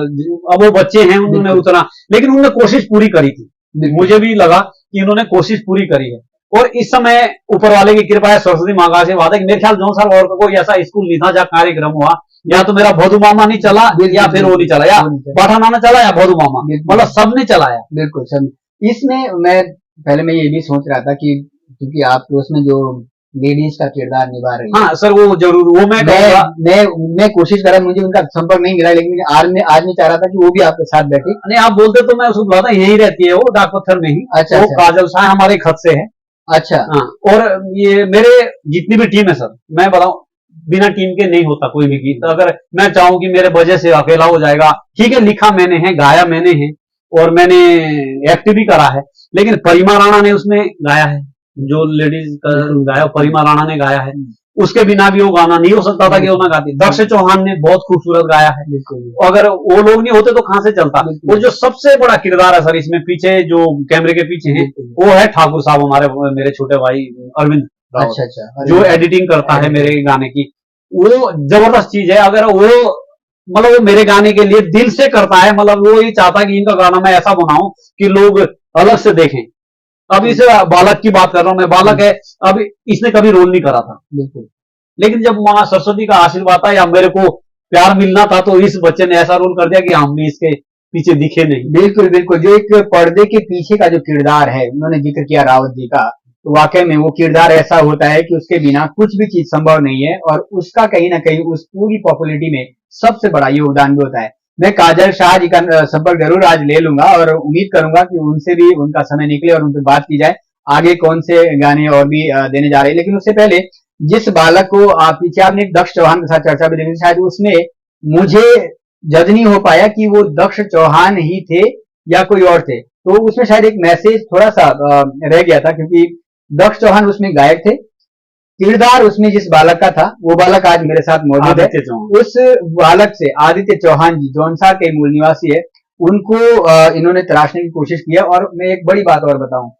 अब वो बच्चे हैं, उन्होंने उतना, लेकिन उन्होंने कोशिश पूरी करी थी, मुझे भी लगा कि इन्होंने कोशिश पूरी करी है। और इस समय ऊपर वाले की कृपा है, सरस्वती माँ का आशीर्वाद है कि मेरे ख्याल 9 साल और कोई ऐसा स्कूल नहीं था जहाँ कार्यक्रम हुआ, या तो मेरा भोदू मामा नहीं चला या फिर वो नहीं चला, या बाठा नाना चला या भोदू मामा, मतलब सबने चलाया। बिल्कुल सब। इसमें मैं ये भी सोच रहा था कि क्योंकि आप उसमें जो लेडीज का किरदार निभा रही है, हाँ सर वो जरूर, वो मैं कोशिश कर रहा, मुझे उनका संपर्क नहीं मिला, लेकिन आज मैं चाह रहा था कि वो भी आपके साथ बैठे। नहीं आप बोलते तो मैं उसको बुलाता, यही रहती है वो डाक पत्थर में ही। अच्छा, वो काजल शाह हमारे खत से है। अच्छा हाँ, और ये मेरे जितनी भी टीम है सर, मैं बताऊं बिना टीम के नहीं होता कोई भी गीत। अगर मैं चाहूं कि मेरे वजह से अकेला हो जाएगा, ठीक है, लिखा मैंने है, गाया मैंने है और मैंने एक्ट भी करा है, लेकिन परिमा राणा ने उसमें गाया है, जो लेडीज का गाया परिमा राणा ने गाया है, उसके बिना भी वो गाना नहीं हो सकता था कि वो ना गाती। दक्ष चौहान ने बहुत खूबसूरत गाया है, अगर वो लोग नहीं होते तो कहां से चलता। और जो सबसे बड़ा किरदार है सर इसमें, पीछे जो कैमरे के पीछे है, वो है ठाकुर साहब, हमारे मेरे छोटे भाई अरविंद। अच्छा, जो एडिटिंग करता है मेरे गाने की, वो जबरदस्त चीज है। अगर वो मतलब वो मेरे गाने के लिए दिल से करता है, मतलब वो ये चाहता है कि इनका गाना मैं ऐसा बनाऊं कि लोग अलग से देखें। अब इसे बालक की बात कर रहा हूं मैं, बालक है, अब इसने कभी रोल नहीं करा था, बिल्कुल, लेकिन जब माँ सरस्वती का आशीर्वाद था या मेरे को प्यार मिलना था, तो इस बच्चे ने ऐसा रोल कर दिया कि हम भी इसके पीछे दिखे नहीं। बिल्कुल बिल्कुल, जो एक पर्दे के पीछे का जो किरदार है, उन्होंने जिक्र किया रावत जी का, तो वाकई में वो किरदार ऐसा होता है कि उसके बिना कुछ भी चीज संभव नहीं है, और उसका कहीं ना कहीं उस पूरी पॉपुलरिटी में सबसे बड़ा योगदान भी होता है। मैं काजल शाह जी का संपर्क जरूर आज ले लूंगा और उम्मीद करूंगा कि उनसे भी उनका समय निकले और उनसे बात की जाए आगे कौन से गाने और भी देने जा रहे हैं। लेकिन उससे पहले जिस बालक को पीछे आपने दक्ष चौहान के साथ चर्चा भी देखी, शायद उसमें मुझे जज नहीं हो पाया कि वो दक्ष चौहान ही थे या कोई और थे, तो उसमें शायद एक मैसेज थोड़ा सा रह गया था, क्योंकि दक्ष चौहान उसमें गायक थे, किरदार उसमें जिस बालक का था वो बालक आज मेरे साथ मौजूद है। उस बालक से आदित्य चौहान जी जौनसार के मूल निवासी है, उनको इन्होंने तराशने की कोशिश की है। और मैं एक बड़ी बात और बताऊं,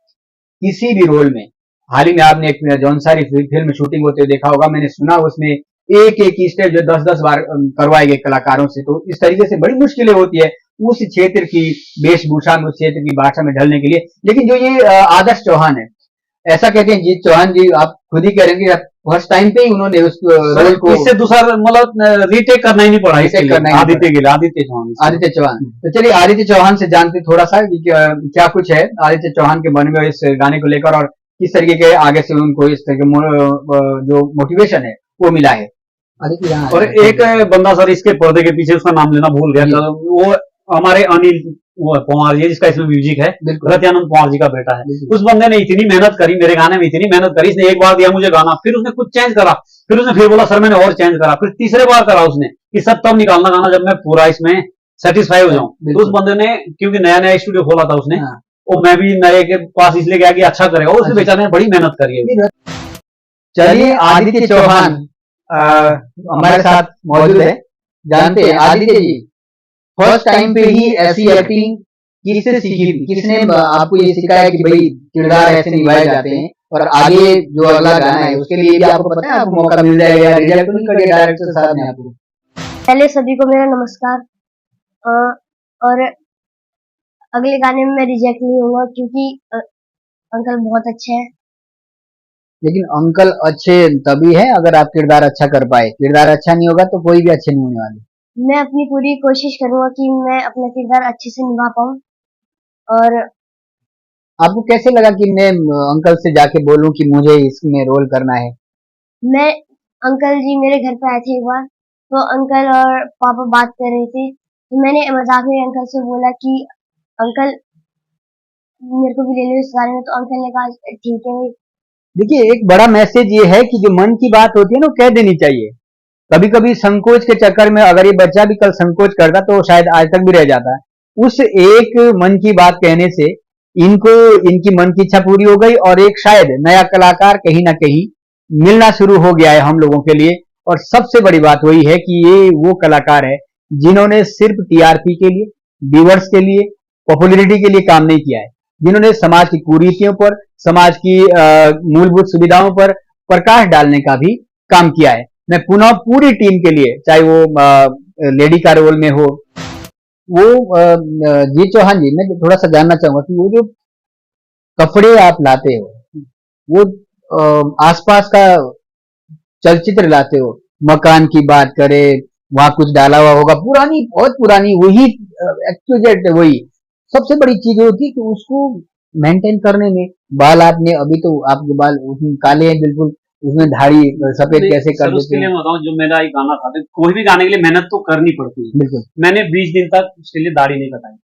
किसी भी रोल में, हाल ही में आपने एक जौनसारी फिल्म शूटिंग होते हुए देखा होगा, मैंने सुना उसमें एक स्टेप जो 10-10 बार करवाए गए कलाकारों से, तो इस तरीके से बड़ी मुश्किलें होती है उस क्षेत्र की वेशभूषा में, उस क्षेत्र की भाषा में ढलने के लिए। लेकिन जो ये आदर्श चौहान है, ऐसा कहते हैं जीत चौहान जी, आप खुद ही कह रहे हैं फर्स्ट टाइम पे ही उन्होंने उस रोल को, इससे दूसरा मतलब रीटेक करना ही नहीं पड़ा, आदित्य चौहान। तो चलिए आदित्य चौहान से जानते थोड़ा सा कि क्या कुछ है आदित्य चौहान के मन में इस गाने को लेकर, और किस तरीके के आगे से उनको इस तरह जो मोटिवेशन है वो मिला है। और एक बंदा सर इसके पर्दे के पीछे, उसका नाम लेना भूल गया, वो हमारे अनिल पवार जी है, जिसका इसमें म्यूजिक है, बिल्कुल रत्यानंद पवार जी का बेटा है। बिल्कुल। उस बंदे ने इतनी मेहनत करी मेरे गाने में, इतनी मेहनत करी, इसने एक बार दिया मुझे गाना, फिर उसने कुछ चेंज करा, फिर उसने फिर बोला सर मैंने और चेंज करा, फिर तीसरे बार करा उसने कि सर तब निकालना गाना जब मैं पूरा इसमें सेटिस्फाई हो जाऊं। तो उस बंदे ने, क्योंकि नया नया स्टूडियो खोला था उसने, हाँ। और मैं भी नए के पास इसलिए गया कि अच्छा करेगा, उसने अच्छा। बेचारे ने बड़ी मेहनत करी है। चलिए आदित्य चौहान हमारे साथ मौजूद है, जानते हैं आदित्य जी फर्स्ट टाइम पे ही ऐसी एक्टिंग किससे सीखी थी, किसने आपको ये सिखाया कि भाई किरदार ऐसे निभाए जाते हैं, और आगे जो अगला गाना है उसके लिए भी आपको पता है आपको मौका मिल जाएगा या रिजेक्ट तो नहीं कर दिया डायरेक्टर साहब ने आपको? पहले सभी को मेरा नमस्कार। अ, और अगले गाने में मैं रिजेक्ट नहीं होऊंगा क्योंकि अंकल बहुत अच्छे हैं। लेकिन अंकल अच्छे तभी है अगर आप किरदार अच्छा कर पाए, किरदार अच्छा नहीं होगा तो कोई भी अच्छे नहीं होने वाले। मैं अपनी पूरी कोशिश करूंगा कि मैं अपना किरदार अच्छे से निभा पाऊं। और आपको कैसे लगा कि मैं अंकल से जाके बोलूं कि मुझे इसमें रोल करना है? मैं अंकल जी मेरे घर पे आए थे एक बार, तो अंकल और पापा बात कर रहे थे, तो मैंने मजाक में अंकल से बोला कि अंकल मेरे को भी ले लो इस गाने में, तो अंकल ने कहा ठीक है भाई। देखिए एक बड़ा मैसेज ये है कि जो मन की बात होती है ना वो कह देनी चाहिए। कभी कभी संकोच के चक्कर में अगर ये बच्चा भी कल संकोच करता तो शायद आज तक भी रह जाता। उस एक मन की बात कहने से इनको इनकी मन की इच्छा पूरी हो गई और एक शायद नया कलाकार कहीं ना कहीं मिलना शुरू हो गया है हम लोगों के लिए। और सबसे बड़ी बात वही है कि ये वो कलाकार है जिन्होंने सिर्फ टीआरपी के लिए, व्यूअर्स के लिए, पॉपुलैरिटी के लिए काम नहीं किया है, जिन्होंने समाज की कुरीतियों पर, समाज की मूलभूत सुविधाओं पर प्रकाश डालने का भी काम किया है। मैं पुनः पूरी टीम के लिए, चाहे वो लेडी का रोल में हो, वो जी चौहान जी, मैं थोड़ा सा जानना चाहूंगा कि वो जो कपड़े आप लाते हो, वो आसपास का चलचित्र लाते हो, मकान की बात करें, वहां कुछ डाला हुआ होगा, पुरानी बहुत पुरानी वही एक्सक्लूजेट वही सबसे बड़ी चीज होती है कि उसको मेंटेन करने में। बाल आपने अभी तो आपके बाल काले हैं बिल्कुल, उसमें दाढ़ी सफेद कैसे कर सर उसके देते लिए हैं? मैं बताऊं, जो मेरा एक गाना था, कोई भी गाने के लिए मेहनत तो करनी पड़ती है। बिल्कुल मैंने 20 दिन तक उसके लिए दाढ़ी नहीं कटाई।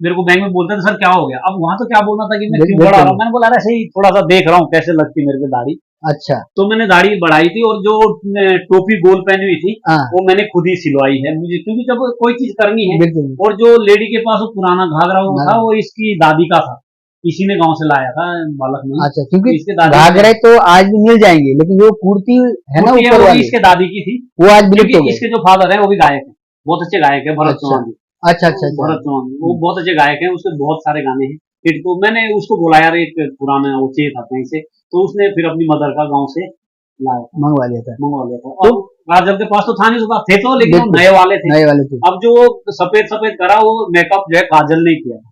मेरे को बैंक में बोलते थे सर क्या हो गया, अब वहां तो क्या बोलना था कि मैं क्यों बढ़ा रहा हूँ, मैंने बोला ऐसे ही थोड़ा सा देख रहा हूँ कैसे लगती मेरे को दाढ़ी। अच्छा तो मैंने दाढ़ी बढ़ाई थी, और जो टोपी गोल पहनी हुई थी हाँ वो मैंने खुद ही सिलवाई है मुझे, क्योंकि जब कोई चीज करनी है। बिल्कुल और जो लेडी के पास वो पुराना घाघरा वो था, वो इसकी दादी का था, इसी ने गांव से लाया था बालक में। अच्छा, क्योंकि इसके दादी घाघरे तो आज भी मिल जाएंगे लेकिन जो कुर्ती है ना कुर्ती है ऊपर वो भी वाली इसके दादी की थी, वो आज विलुप्त हो क्योंकि गई। इसके जो फादर है वो भी गायक है, बहुत अच्छे गायक है, भरत अच्छा चौहान जी। अच्छा अच्छा अच्छा भरत चौहान वो बहुत अच्छे गायक हैं, उसके बहुत सारे गाने हैं हिट। तो मैंने उसको बोला यार एक पुराना वो चाहिए था कहीं से, तो उसने फिर अपनी मदर का गांव से लाया, मंगवा लिया था। मंगवा लिया था। और काजल के पास तो था नहीं, उसके पास थे तो, लेकिन वो बिल्कुल नए वाले थे। नए वाले थे। अब जो सफेद सफेद करा वो मेकअप जो है काजल ने किया था,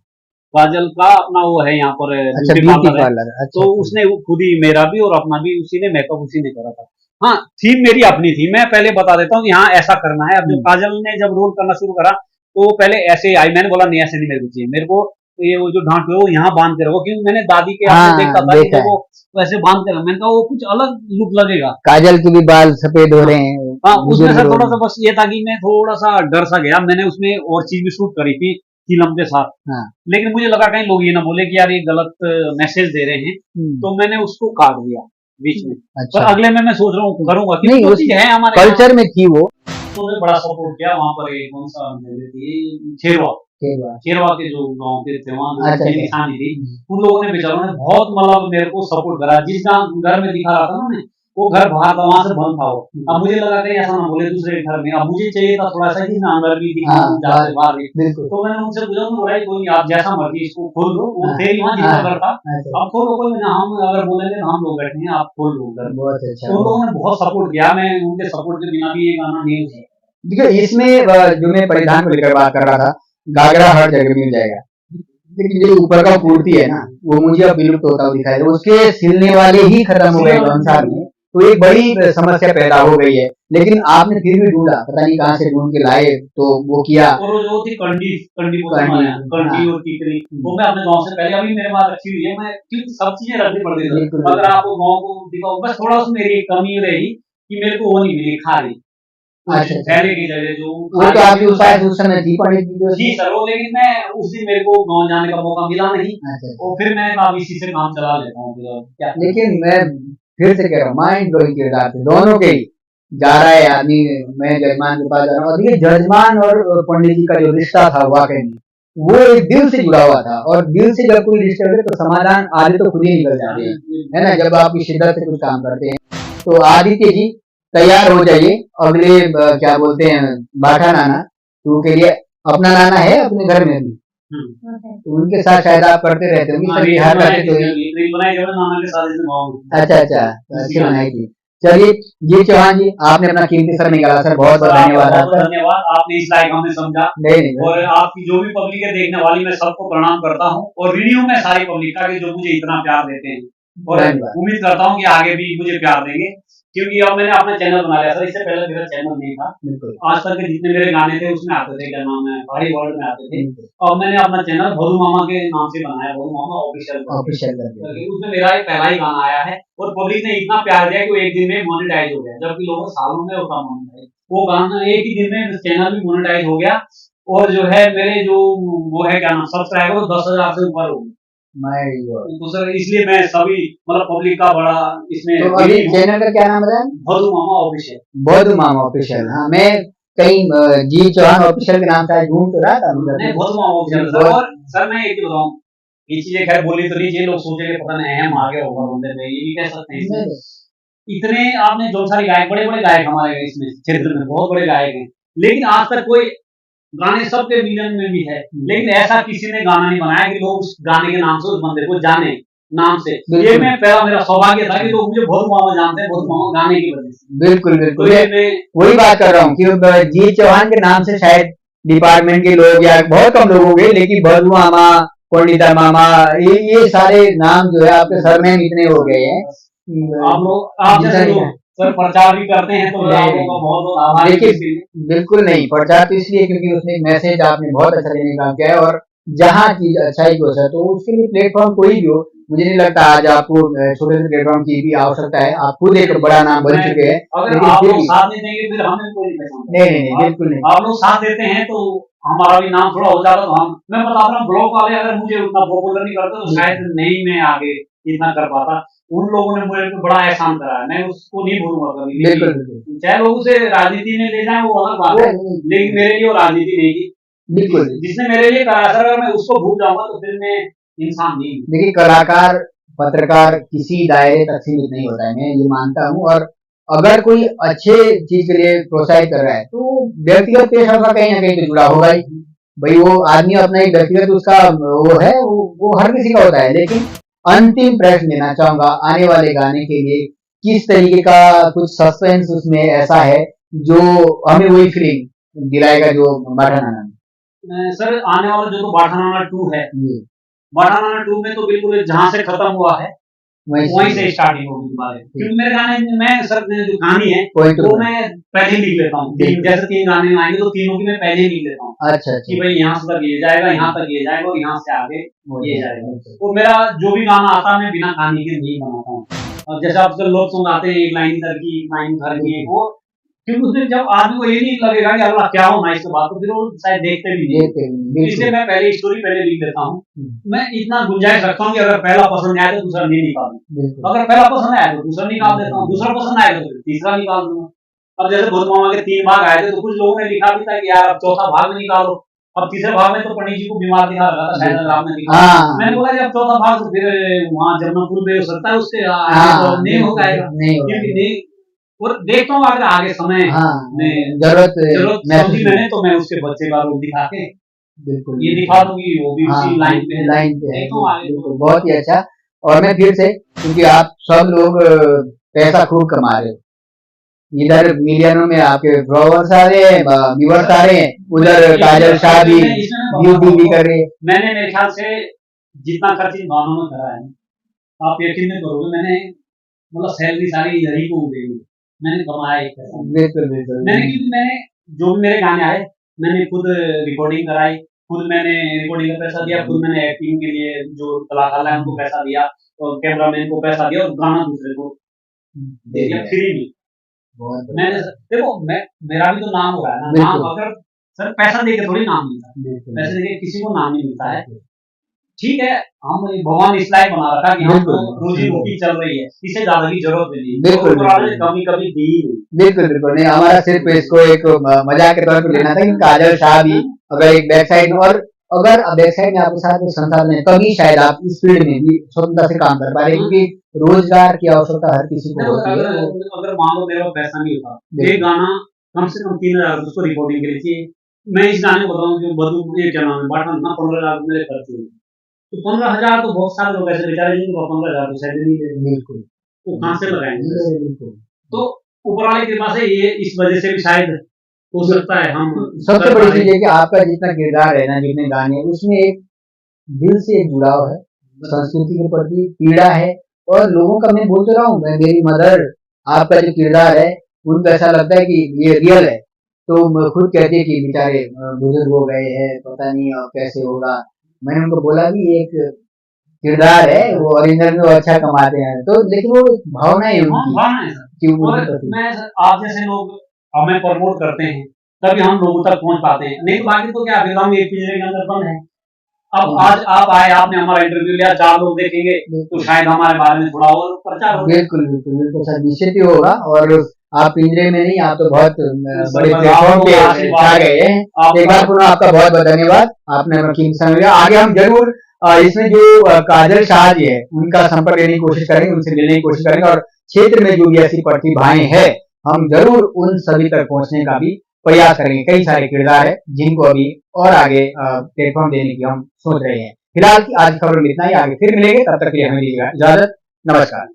काजल का अपना वो है यहाँ पर अच्छा ब्यूटी ब्यूटी पार्लर है। पार्लर अच्छा तो अच्छा। उसने वो खुद ही, मेरा भी और अपना भी उसी ने मेकअप उसी ने करा था। हाँ, थीम मेरी अपनी थी, मैं पहले बता देता हूँ कि यहाँ ऐसा करना है। अब जो काजल ने जब रोल करना शुरू करा तो वो पहले ऐसे ही आई, मैंने बोला नहीं ऐसे नहीं मेरे को चाहिए, मेरे को ये वो जो ढांट है वो यहाँ बांध के रखो, क्योंकि मैंने दादी के हाथ में हाँ देखता था कि देखा जब है, वो वैसे बांध के रखा, मैंने कहा वो कुछ अलग लुक लगेगा। काजल के भी बाल सफेद हो रहे हैं, हाँ, उसमें बुजुर्ग से हो थोड़ा रहे सा हैं। बस ये था कि मैं थोड़ा सा डर सा गया, मैंने उसमें और चीज भी शूट करी थी फिल्म के साथ, हाँ लेकिन मुझे लगा कहीं लोग ये ना बोले कि यार ये गलत मैसेज दे रहे हैं, तो मैंने उसको काट दिया बीच में। पर अच्छा अगले में मैं सोच रहा हूँ करूंगा, नहीं क्योंकि वो उस चीज है हमारे यहाँ। कल्चर में थी वो। तो ने बड़ा सपोर्ट किया वहाँ पर, एक कौन सा मंदिर थी, शेरवा, शेरवा के जो गाँव के थे वहाँ जो अच्छा, मेरी निशानी थी, उन लोगों ने बेचारों ने बहुत मतलब मेरे को सपोर्ट करा। जिस घर में दिखा रहा था ना मैं, वो घर बाहर का वहां से बंद था वो। अब मुझे लगा कहीं ऐसा ना बोले दूसरे घर में, अब मुझे चाहिए था थोड़ा सा कि मैं अंदर भी दिखा हाँ, जाते बाहर भी। बिल्कुल तो मैंने उनसे पूछा तो बोला कोई नहीं, आप जैसा मर्जी इसको खोल लो, वो हाँ, थे वहाँ जिनका हाँ, घर था, अच्छा आप खोलो, कोई ना, हम अगर बोलेंगे तो हम लोग बैठे हैं, आप खोल लो घर। बहुत अच्छा तो उन लोगों ने बहुत सपोर्ट किया, मैं उनके सपोर्ट के बिना भी ये गाना नहीं है। देखिए इसमें जो मैं परिधान को लेकर बात कर रहा था, घाघरा हर जगह मिल जाएगा, लेकिन जो ऊपर का कुर्ती है ना वो मुझे अब विलुप्त होता हुआ दिखाई दे रहा है, उसके सिलने वाले ही खत्म हो गए संसार में, तो एक बड़ी समस्या पैदा हो गई है। लेकिन आपने फिर भी ढूंढा, पता नहीं कहाँ से ढूंढ के लाए, तो वो किया। और वो जो थी कंडी, कंडी बोलते हैं कंडी, हमारे यहाँ, कंडी हाँ। और टिकरी, वो मैं अपने गांव से पहले, अभी मेरे पास रखी हुई है, मैं क्योंकि सब चीजें रखनी पड़ती है। बिल्कुल अगर आपको गाँव को दिखाओ, बस थोड़ा उसमें मेरी एक कमी रहेगी कि मेरे को वो नहीं मिली खारी, अच्छा, अच्छा। ठहरने की जगह जो वो तो आपकी शायद उस समय थी पंडित जी जी सर, वो लेकिन मैं उस दिन मेरे को गाँव जाने का मौका मिला नहीं, अच्छा, अच्छा। और फिर मैंने कहा अब इसी से काम चला लेता हूँ फिर, अब क्या। लेकिन मैं फिर से कह रहा हूँ, माइंड ब्लोइंग किरदार थे दोनों के ही। जा रहा है आदमी, मैं जजमान के पास जा रहा हूँ, और ये जजमान और पंडित जी का जो रिश्ता था वाकई में वो एक दिल से जुड़ा हुआ था, और दिल से जब कोई रिश्ते होते तो समाधान आधे तो खुद ही निकल जाते हैं, है ना, जब आप इस शिद्दत से कुछ काम करते हैं। तो आदित्य जी तैयार हो जाइए, अगले क्या बोलते हैं बाठा नाना टू के लिए। अपना नाना है अपने घर में भी, तो उनके साथ शायद आप करते रहते होंगे हाँ, सर, रील बिहार बनाई करते थी तो सर, रील बनाई थी नाना के साथ इसमें गाँव में। अच्छा अच्छा, तो अच्छी बनाई थी। चलिए जी चौहान जी, आपने अपना कीमती समय निकाला सर, बहुत बहुत सर आपका धन्यवाद बहुत बहुत आपका। धन्यवाद, आपने इस लायक हमें समझा, नहीं नहीं और आपकी जो भी पब्लिक है देखने वाली, मैं सबको प्रणाम करता हूँ, और वीडियो में सारी पब्लिक का कि जो मुझे इतना प्यार देते हैं, और धन्यवाद। उम्मीद करता हूँ कि आगे भी मुझे प्यार देंगे, क्योंकि अब मैंने अपना चैनल बना लिया सर, इससे पहले मेरा चैनल नहीं था। बिल्कुल आज तक के जितने मेरे गाने थे उसमें आते थे, क्या नाम है, पहाड़ी वर्ल्ड में आते थे। बिल्कुल, अब मैंने अपना चैनल भोलू मामा के नाम से बनाया, भोलू मामा ऑफिशियल करके, ऑफिशियल कर दिया। उसमें मेरा एक पहला ही गाना आया है, और पब्लिक ने इतना प्यार दिया कि वो एक दिन में मोनेटाइज हो गया, जबकि लोगों सालों में होता मोनेटाइज, वो गाना एक ही दिन में चैनल भी मोनेटाइज हो गया, और जो है मेरे जो वो है क्या नाम सब्सक्राइबर वो 10,000 से ऊपर हो गए। My God. तो सर इसलिए मैं सभी मतलब पब्लिक का बड़ा इसमें तो अभी चैनल का क्या नाम बताया? भोलू मामा ऑफिशियल। बौद्ध मामा ऑफिशियल। हाँ, मैं कहीं जी चौहान ऑफिशियल के नाम से ढूंढ तो रहा था नहीं, मगर भोलू मामा ऑफिशियल सर। और सर मैं एक चीज बताऊं, ये चीजें खैर बोली तो नहीं चाहिए, लोग सोचेंगे पता नहीं हम आगे होगा बंदे में, ये भी कह सकते हैं इसमें। इतने आपने जो सारी गायक, बड़े बड़े गायक हमारे इसमें क्षेत्र में बहुत बड़े गायक हैं, लेकिन आज तक कोई गाने सबके मिलियन में भी है, लेकिन ऐसा किसी ने गाना नहीं बनाया कि लोग उस गाने के नाम से उस बंदे को जाने नाम से। ये मैं पहला मेरा सौभाग्य था कि लोग मुझे भोलू मामा जानते हैं, भोलू मामा गाने की वजह से। बिल्कुल बिल्कुल, तो ये मैं वही बात कर रहा हूँ कि जी चौहान के नाम से शायद डिपार्टमेंट के लोग या बहुत कम लोग होंगे, लेकिन बद्दू मामा, पंडिता मामा, ये सारे नाम जो है आपके सरनेम इतने हो गए हैं। आप लोग आप जैसे लोग सर प्रचार भी करते हैं, तो मैं आप लोगों का बहुत बहुत आभारी हूँ इसके लिए। बिल्कुल नहीं, प्रचार तो इसलिए क्योंकि उसमें एक मैसेज आपने बहुत अच्छा देने का काम किया है, और जहाँ चीज अच्छाई को है तो उसके लिए प्लेटफॉर्म कोई भी हो, मुझे नहीं लगता आज आपको छोटे से प्लेटफॉर्म की भी आवश्यकता है, आप खुद एक बड़ा नाम बन चुके हैं। अगर लेकिन आप फिर लोग भी साथ नहीं देंगे फिर हमें कोई नहीं पहचानता। नहीं नहीं नहीं, बिल्कुल नहीं। आप लोग साथ देते हैं तो हमारा भी नाम थोड़ा हो जाता, तो हम मैं बता रहा हूँ ब्लॉग वाले अगर मुझे उतना पॉपुलर नहीं करते तो शायद नहीं मैं आगे इतना कर पाता। उन लोगों ने मुझे बड़ा एहसान करा है, मैं उसको नहीं भूलूंगा कभी। बिल्कुल बिल्कुल चाहे लोग उसे राजनीति में ले जाए वो अलग बात है, लेकिन मेरे लिए वो राजनीति नहीं की। बिल्कुल। जिसने मेरे लिए करा सर, अगर मैं उसको भूल जाऊंगा तो फिर मैं इंसान नहीं हूँ। देखिए, कलाकार पत्रकार किसी दायरे तक सीमित नहीं होता है, मैं ये मानता हूँ, और अगर कोई अच्छे चीज के लिए प्रोत्साहित कर रहा है तो व्यक्तिगत पेशा का कहीं ना कहीं तो जुड़ा होगा ही। भाई वो आदमी अपना एक व्यक्तिगत उसका वो है, वो हर किसी का होता है। लेकिन अंतिम प्रश्न देना चाहूंगा आने वाले गाने के लिए, किस तरीके का कुछ सस्पेंस उसमें ऐसा है जो हमें वही फीलिंग दिलाएगा जो बाठा नाना सर आने वाला जो तो बाठानाना 2 है, जी बाठानाना 2 में तो बिल्कुल जहाँ से खत्म हुआ है वहीं से स्टार्टिंग होगी दोबारा, क्योंकि मेरे गाने मैं सर जो कहानी है वो मैं पहले लिख लेता हूँ। जैसे 3 गाने आएंगे तो तीनों की मैं पहले ही लिख लेता हूँ। अच्छा कि भाई यहाँ से तक ये जाएगा, यहाँ तक ये जाएगा, और यहाँ से आगे ये जाएगा। तो मेरा जो भी गाना आता है मैं बिना कहानी के नहीं बनाता हूँ। और जैसे आजकल लोग सुनाते हैं एक लाइन इधर की, एक लाइन उधर की, वो क्योंकि उसमें जब आदमी को ये नहीं लगेगा कि अगला क्या होना इसके बाद, तो फिर वो शायद देखते भी नहीं। इसलिए मैं पहले स्टोरी पहले लिख देता हूँ। मैं इतना गुंजाइश रखता हूँ कि अगर पहला पसंद आया तो दूसरा नहीं निकालूं, अगर पहला पसंद आया तो दूसरा निकाल देता हूँ, दूसरा पसंद आया तो फिर तीसरा निकाल दूंगा। अब जैसे भोलू मामा के 3 भाग आए थे तो कुछ लोगों ने लिखा भी था कि यार अब चौथा भाग में निकालो। अब तीसरे भाग में तो पंडित जी को बीमार दिखा रहा था, शायद राम ने दिखा। मैंने बोला जब चौथा भाग तो फिर वहाँ जमुनापुर में हो सकता है उसके तो नहीं हो पाएगा, क्योंकि नहीं। और देखता हूँ अगर आगे समय में जरूरत समझी मैंने तो मैं उसके बच्चे का रूप दिखा के बिल्कुल ये दिखा दूंगी, वो भी उसी लाइन पे है। बिल्कुल, बहुत ही अच्छा। और मैं फिर से, क्योंकि आप सब लोग पैसा खूब कमा रहे हो, इधर मिलियनों में आपके फॉलोअर्स आ रहे हैं, व्यूअर्स आ रहे हैं, उधर काजल शाह भी यूट्यूब भी कर रहे हैं। मैंने मेरे ख्याल से जितना खर्च इन गानों में करा है आप यकीन नहीं करोगे, मैंने मतलब सैलरी सारी इधर ही को दे दी, मैंने कमाया एक पैसा। बिल्कुल बिल्कुल। क्योंकि मैंने जो भी मेरे गाने आए मैंने खुद रिकॉर्डिंग कराई, खुद मैंने रिकॉर्डिंग का पैसा दिया, खुद मैंने एक्टिंग के लिए जो कलाकार है उनको पैसा दिया, और कैमरामैन को पैसा दिया, और गाना दूसरे को दे दिया फ्री में। बहुत मैंने देखो मेरा भी तो नाम हो रहा है ना, नाम बिल्कुल। अगर सर पैसा दे के थोड़ी नाम मिलता है, बिल्कुल पैसे दे के किसी को नाम नहीं मिलता है। ठीक है, हम भगवान इस लायक बना रखा कि हम बिल्कुल, रोजी रोटी चल रही है, इससे ज्यादा की जरूरत भी नहीं। बिल्कुल, ऊपर वाले ने बिल्कुल। कमी कभी दी ही नहीं। बिल्कुल बिल्कुल नहीं, हमारा सिर्फ इसको एक मजाक के तौर पर लेना था कि काजल शाह भी अगर एक बैक साइड और अगर बैक साइड में आपके साथ एक संसाधन है तभी शायद आप इस फील्ड में भी स्वतंत्रता से काम कर पा रहे हैं, क्योंकि रोजगार की आवश्यकता हर किसी को देखो, होती है। अगर मान लो मेरे पास पैसा नहीं होता, बिल्कुल। एक गाना कम से कम 3,000 उसको रिकॉर्डिंग के लिए चाहिए। मैं इस गाने को बताऊं कि बदू ये क्या नाम है, बाटन ना 15,000 मेरे खर्च हुए, तो 15,000 तो बहुत सारे लोग ऐसे बेचारे जिनको 15,000 तो सैलरी नहीं दे, बिल्कुल वो कहाँ से लगाएंगे? बिल्कुल। तो ऊपर वाले की कृपा से ये इस वजह से भी शायद हो सकता है हम सबसे बड़ी चीज है कि आपका जितना किरदार है ना, जितने गाने हैं, उसमें एक दिल से एक जुड़ाव है, संस्कृति के प्रति पीड़ा है, और लोगों का, मैं बोल तो रहा हूँ, मैं मेरी मदर, आपका जो किरदार है उनको ऐसा लगता है कि ये रियल है। तो मैं खुद कहती है कि बेचारे बुजुर्ग हो गए हैं, पता नहीं अब कैसे होगा। मैंने उनको बोला कि एक किरदार है, वो ओरिजिनल में वो अच्छा कमाते हैं, तो लेकिन वो भावना है उनकी भावना है सर। कि वो और उनके प्रति। मैं आप जैसे लोग हमें प्रमोट करते हैं तभी हम लोगों तक पहुंच पाते हैं, नहीं तो बाकी तो क्या फिर हम एक पिंजरे के अंदर बंद है। अब आज आप आए, आपने हमारा इंटरव्यू लिया, 4 लोग देखेंगे तो शायद हमारे बारे में थोड़ा और प्रचार होगा। बिल्कुल बिल्कुल बिल्कुल सर, निश्चित ही होगा। और आप पिंजरे में नहीं, आप तो बहुत बड़े सर, प्लेटफॉर्म पे आपको आ आशीर्वाद गए हैं। आपका- एक बार पुनः आपका बहुत बहुत धन्यवाद, आपने हमें कीमती समय दिया। आगे हम जरूर इसमें जो काजल शाह जी है उनका संपर्क लेने की कोशिश करेंगे, उनसे मिलने की कोशिश करेंगे, और क्षेत्र में जो भी ऐसी प्रतिभाएं हैं हम जरूर उन सभी तक पहुंचने का भी प्रयास करेंगे। कई सारे किरदार है जिनको अभी और आगे प्लेटफॉर्म देने की हम सोच रहे हैं। फिलहाल की आज खबर में इतना ही, आगे फिर मिलेंगे, तब तक के लिए हमें दीजिएगा इजाजत। नमस्कार।